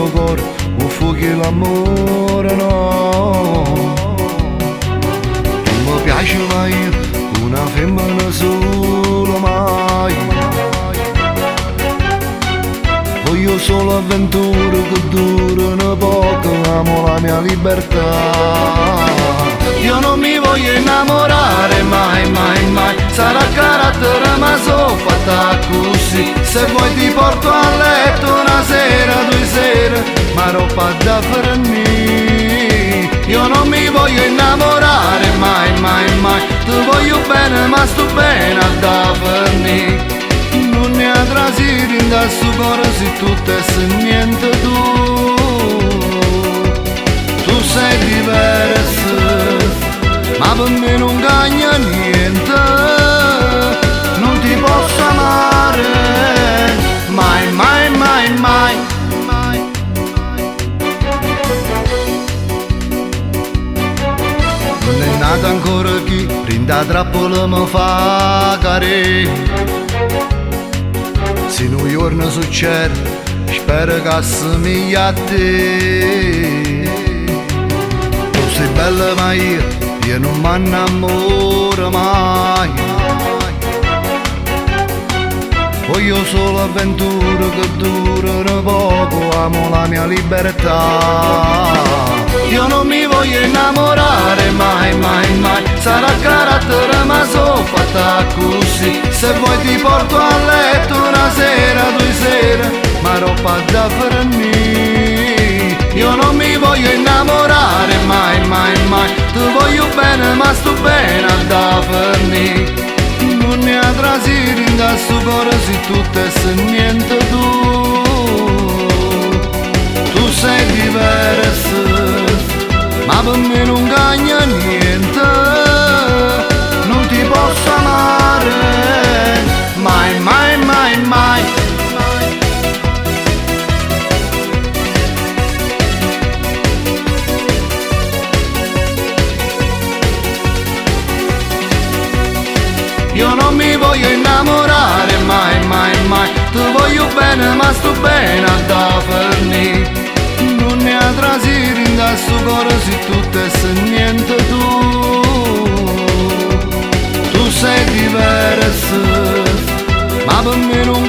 mio cuore, un fuoco l'amore no. Tu mi piaci ma io, una femmina solo mai. Voglio solo avventure che durano poco, amo la mia libertà. Io non mi voglio innamorare mai, mai, mai. Sarà carattere ma so fatta così. Se vuoi ti porto a letto una sera, due sere, ma roba da fornire. Io non mi voglio innamorare mai, mai, mai. Tu voglio bene ma sto bene a da fornire. Non ne ha trasiti da su cuore se tutto è se niente tu. Tu sei diverso, ma per me non cambia niente. Non ti posso amare mai, mai, mai, mai. Non è nata ancora chi rinda trappola mi fa care. Se un giorno succede, spero che assomiglia a te. Tu sei bella ma io non mi innamoro mai. Voglio solo avventure che durano poco, amo la mia libertà. Io non mi voglio innamorare mai, mai, mai. Sarà carattere ma so fatta così. Se vuoi ti porto a letto una sera, due sere, ma roba da fornire. Io non mi voglio innamorare mai, mai, mai. Tu voglio bene ma sto bene a da fornire. Non ne ha trasiti da sto cuore se tutto è se niente tu. Tu sei diverso, ma per me non cambia niente. Non ti posso amare mai, mai, mai, mai. Io non mi voglio innamorare mai, mai, mai. Tu voglio bene ma sto bene a da fornire. Non ne ha trasiti da sto cuore se tutto è se niente tu. Tu sei diverso, ma per me non